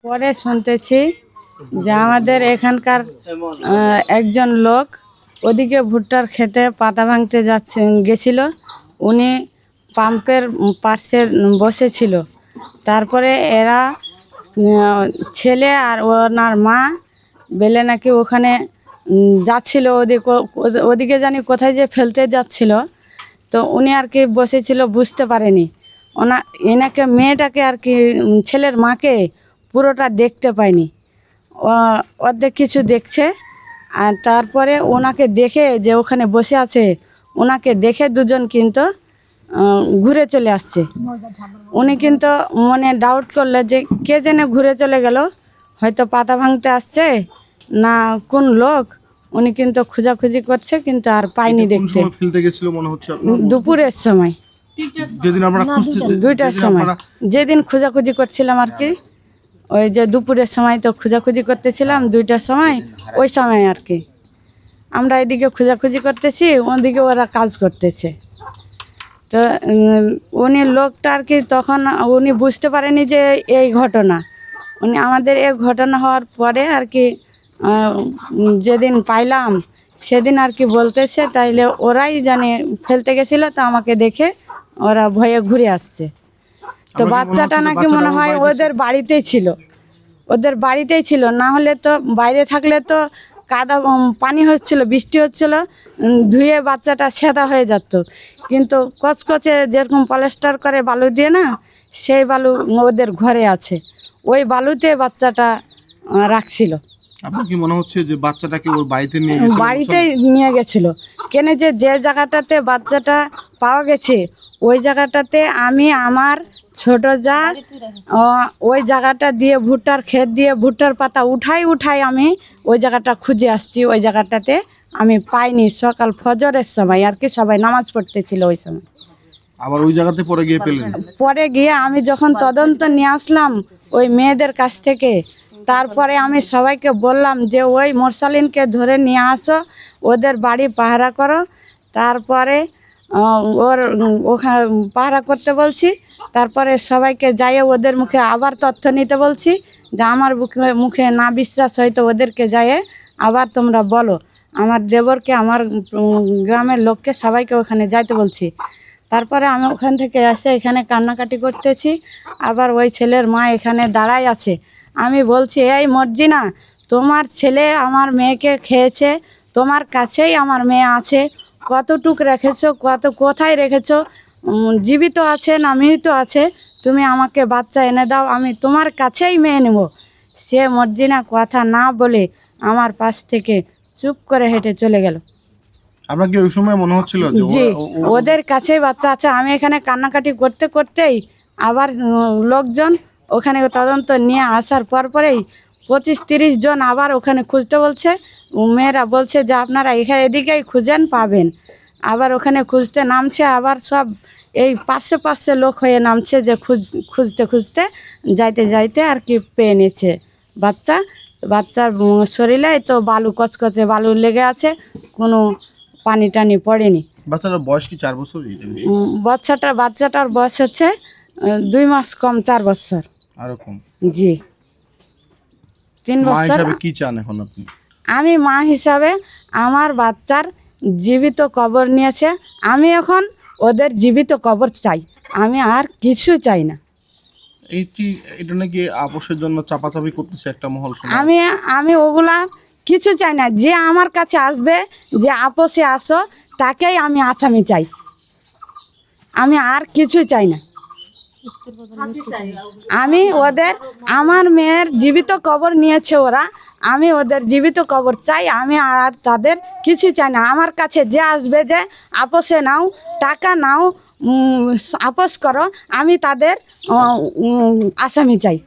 পরে শুনতেছি যে আমাদের এখানকার একজন লোক ওদিকে ভুট্টার খেতে পাতা ভাঙতে গেছিল। উনি পাম্পের পাশে বসেছিল। তারপরে এরা ছেলে আর ওনার মা বেলে নাকি ওখানে যাচ্ছিল, ওদিকে জানি কোথায় যে ফেলতে যাচ্ছিল। তো উনি আর কি বসেছিল, বুঝতে পারেনি। এনাকে মেয়েটাকে আর কি ছেলের মাকে পুরোটা দেখতে পায়নি, অর্ধেক কিছু দেখছে। আর তারপরে ওনাকে দেখে যে ওখানে বসে আছে, ওনাকে দেখে দুজন কিন্তু ঘুরে চলে আসছে। উনি কিন্তু মনে ডাউট করলে যে কে জেনে ঘুরে চলে গেল, হয়তো পাতা ভাঙতে আসছে না কোন লোক। উনি কিন্তু খোঁজাখুঁজি করছে কিন্তু আর পাইনি দেখতে। ফেলতে গেছিল মনে হচ্ছে দুপুরের সময়, যেদিন আমরা 2টার সময়, যেদিন খোঁজাখুঁজি করছিলাম আর কি। ওই যে দুপুরের সময় তো খোঁজাখুঁজি করতেছিলাম, 2টার সময়, ওই সময় আর কি। আমরা এদিকে খোঁজাখুঁজি করতেছি, ওদিকে ওরা কাজ করতেছে। তো উনি লোকটা আর কি তখন উনি বুঝতে পারেনি যে এই ঘটনা। উনি আমাদের এই ঘটনা হওয়ার পরে আর কি যেদিন পাইলাম সেদিন আর কি বলতেছে, তাইলে ওরাই জানে ফেলতে গেছিলো। তো আমাকে দেখে ওরা ভয়ে ঘুরে আসছে। তো বাচ্চাটা নাকি মনে হয় ওদের বাড়িতেই ছিল, ওদের বাড়িতেই ছিল। না হলে তো বাইরে থাকলে তো কাদা পানি হচ্ছিল, বৃষ্টি হচ্ছিল, ধুয়ে বাচ্চাটা ছেঁদা হয়ে যেত। কিন্তু কচকচে যেরকম পলিস্টার করে বালু দিয়ে না, সেই বালু ওদের ঘরে আছে। ওই বালুতে বাচ্চাটা রাখছিল। আপনার কি মনে হচ্ছে যে বাচ্চাটাকে ওর বাড়িতেই নিয়ে গেছিল? কেন যে জায়গাটাতে বাচ্চাটা পাওয়া গেছে ওই জায়গাটাতে আমি আমার ছোট যা ওই জায়গাটা দিয়ে ভুট্টার ক্ষেত দিয়ে ভুট্টার পাতা উঠাই আমি ওই জায়গাটা খুঁজে আসছি। ওই জায়গাটাতে আমি পাইনি। সকাল ফজরের সময় আর কি, সবাই নামাজ পড়তেছিল ওই সময়। আবার ওই জায়গাতে পরে গিয়ে পেলেন? পরে গিয়ে আমি যখন তদন্ত নিয়ে আসলাম ওই মেয়েদের কাছ থেকে, তারপরে আমি সবাইকে বললাম যে ওই মোরসালিনকে ধরে নিয়ে আসো, ওদের বাড়ি পাহারা করো। তারপরে ওখানে পাহারা করতে বলছি। তারপরে সবাইকে যাইয়ে ওদের মুখে আবার তথ্য নিতে বলছি, যে আমার মুখে না বিশ্বাস হয়তো ওদেরকে যাইয়ে আবার তোমরা বলো। আমার দেবরকে, আমার গ্রামের লোককে সবাইকে ওখানে যাইতে বলছি। তারপরে আমি ওখান থেকে এসে এখানে কান্নাকাটি করতেছি। আবার ওই ছেলের মা এখানে দাঁড়াই আছে। আমি বলছি, এই মর্জিনা, তোমার ছেলে আমার মেয়েকে খেয়েছে, তোমার কাছেই আমার মেয়ে আছে, কতটুক রেখেছো, কোথায় রেখেছো, জীবিত আছে না মৃত আছে, তুমি আমাকে বাচ্চা এনে দাও, আমি তোমার কাছেই মেয়ে নেব। সে মর্জিনা কথা না বলে আমার পাশ থেকে চুপ করে হেঁটে চলে গেল। আপনার কি ওই সময় মনে হচ্ছিল যে জি ওদের কাছেই বাচ্চা আছে? আমি এখানে কান্নাকাটি করতে করতেই আবার লোকজন ওখানে তদন্ত নিয়ে আসার পরেই 25-30 জন আবার ওখানে খুঁজতে বলছে। মেয়েরা বলছে যে আপনারা এদিকেই খুঁজেন, পাবেন। আবার ওখানে খুঁজতে নামছে, আবার সব এই 500 লোক হয়ে নামছে, যে খুঁজতে যাইতে আর কি পেয়ে নিচ্ছে বাচ্চার শরীরে তো বালু, কচকচে বালু লেগে আছে, কোনো পানি টানি পড়েনি। বাচ্চাটার বয়স কি 4 বছর? বাচ্চাটার বয়স হচ্ছে 2 মাস কম 4 বছর। আরো কম? জি, 3 বছর। কি চান এখন আপনি? আমি মা হিসাবে আমার বাচ্চার জীবিত কবর নিয়েছে, আমি এখন ওদের জীবিত কবর চাই, আমি আর কিছু চাই না। এটা নাকি আপোষের জন্য চাপাচাপি করতেছে একটা মহল। আমি ওগুলা কিছু চাই না। যে আমার কাছে আসবে, যে আপোষে আসো, তাকেই আমি আসামি চাই, আমি আর কিছু চাই না। আমি আমার মেয়ের জীবিত কবর নিয়েছে ওরা, আমি ওদের জীবিত কবর চাই, আমি আর তাদের কিছু চাই না। আমার কাছে যে আসবে, যে আপোষে নাও, টাকা নাও, আপোষ করো, আমি তাদের আসামি চাই।